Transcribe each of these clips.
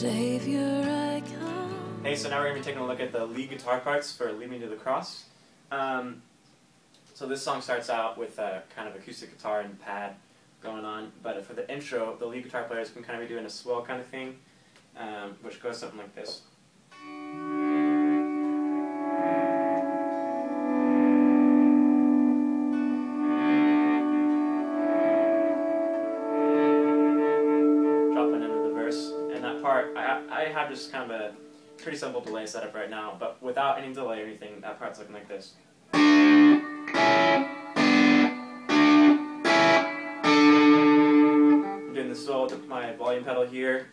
Savior, I come. Hey, so now we're going to be taking a look at the lead guitar parts for Lead Me to the Cross. So this song starts out with a kind of acoustic guitar and pad going on, but for the intro, the lead guitar players can kind of be doing a swell kind of thing, which goes something like this. Dropping into the verse, and that part, I have just kind of a pretty simple delay setup right now, but without any delay or anything, that part's looking like this. I'm doing the swell with my volume pedal here.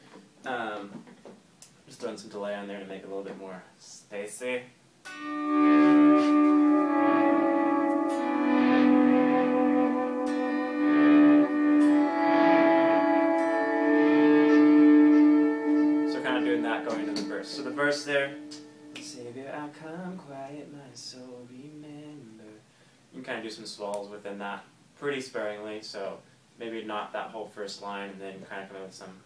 Just throwing some delay on there to make it a little bit more spacey. So kind of doing that going into the verse. So the verse there, Savior, I come, quiet my soul, remember. You can kind of do some swells within that pretty sparingly, so maybe not that whole first line, and then kind of come in with some.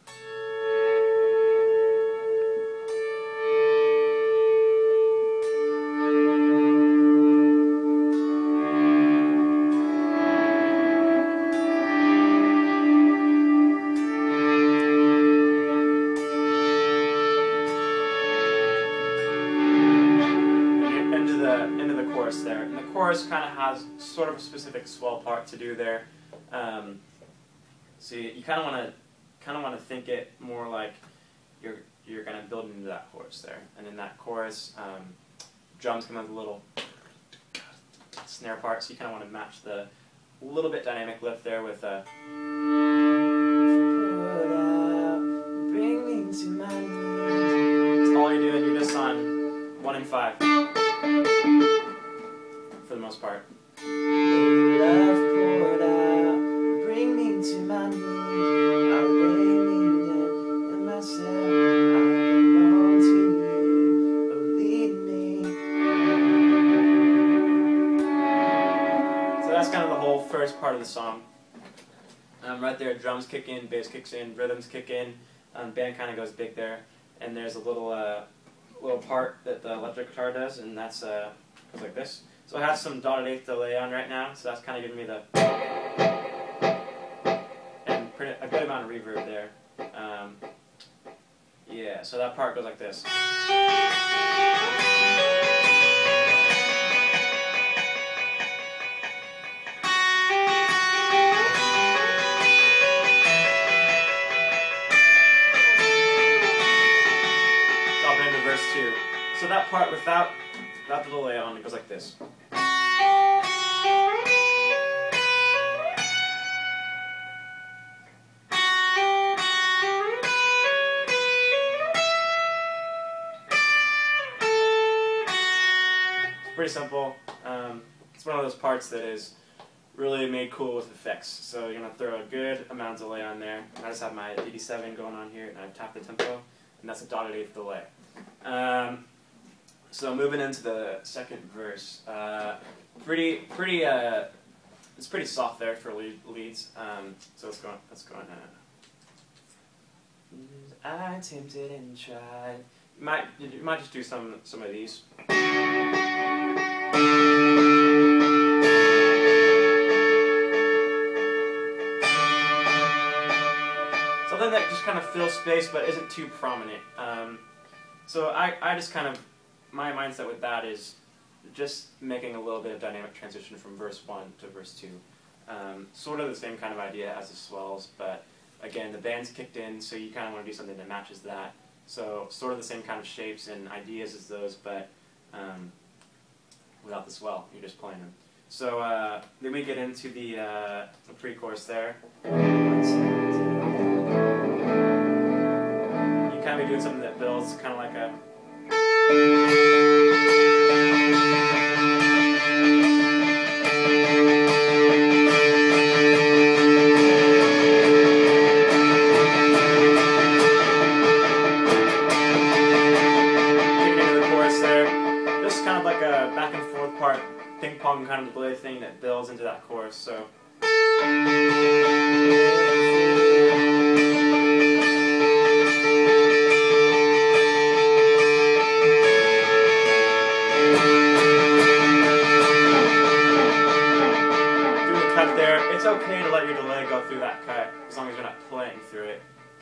Into the chorus there, and the chorus kind of has sort of a specific swell part to do there. So you kind of want to think it more like you're kind of building into that chorus there, and in that chorus, drums come with a little snare part, so you kind of want to match the little bit dynamic lift there with a. Bring me to my knees. That's all you're doing. You're just on 1 and 5 for the most part. Love poured out, bring me to my knees. I lay me down in myself. I belong to you. Oh, lead me. So that's kind of the whole first part of the song. Right there, drums kick in, bass kicks in, rhythms kick in. Band kind of goes big there, and there's a little part that the electric guitar does, and that's goes like this. So I have some dotted eighth delay on right now, so that's kind of giving me the and a good amount of reverb there. Yeah, so that part goes like this. Drop it into verse 2. So that part without the delay on, it goes like this. It's pretty simple. It's one of those parts that is really made cool with effects. So you're going to throw a good amount of delay on there. I just have my 87 going on here, and I've tapped the tempo, and that's a dotted eighth delay. So moving into the second verse, it's pretty soft there for leads. So let's go on. I tempted and tried. You might just do some of these. Something that just kind of fills space but isn't too prominent. So I just kind of, my mindset with that is just making a little bit of dynamic transition from verse 1 to verse 2. Sort of the same kind of idea as the swells, but again, the band's kicked in, so you kind of want to do something that matches that. So sort of the same kind of shapes and ideas as those, but without the swell, you're just playing them. So then we get into the pre-chorus there. You kind of be doing something that builds kind of like a. Back and forth part, ping pong kind of delay thing that builds into that chorus. So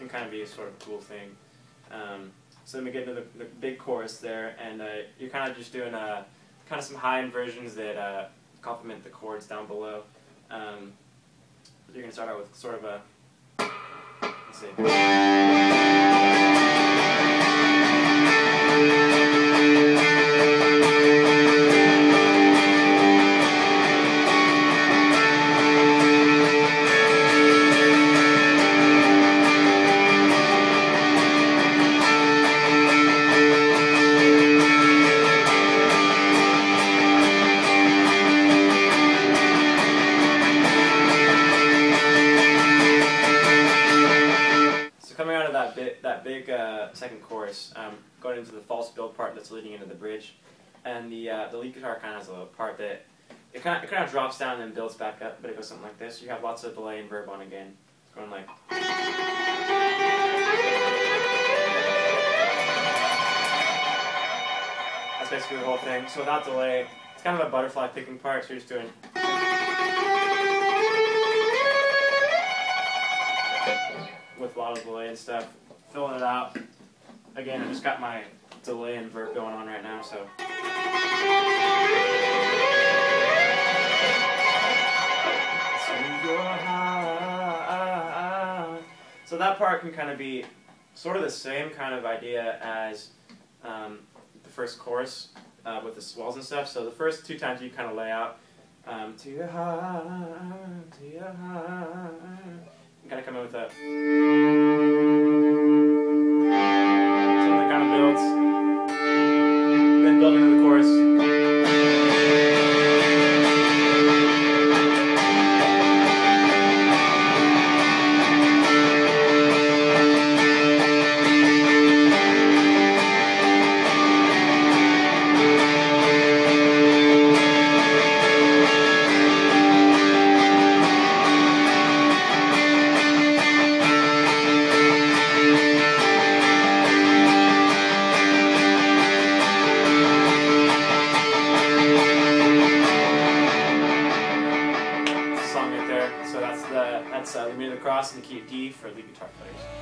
can kind of be a sort of cool thing. So then we get into the big chorus there, and you're kind of just doing kind of some high inversions that complement the chords down below. You're going to start out with sort of a, let's see. Coming out of that big second chorus, going into the false build part that's leading into the bridge, and the lead guitar kind of has a part that it kind of drops down and then builds back up, but it goes something like this. You have lots of delay and verb on again. It's going like. That's basically the whole thing. So without delay, it's kind of a butterfly picking part. So you're just doing. With a lot of delay and stuff, filling it out. Again, I just got my delay and verb going on right now, so. So that part can kind of be sort of the same kind of idea as the first chorus with the swells and stuff. So the first two times you kind of lay out to your heart, to your heart. You kind of come in with a something that kind of builds, then building into the chorus. So that's the meter across and the key of D for lead guitar players.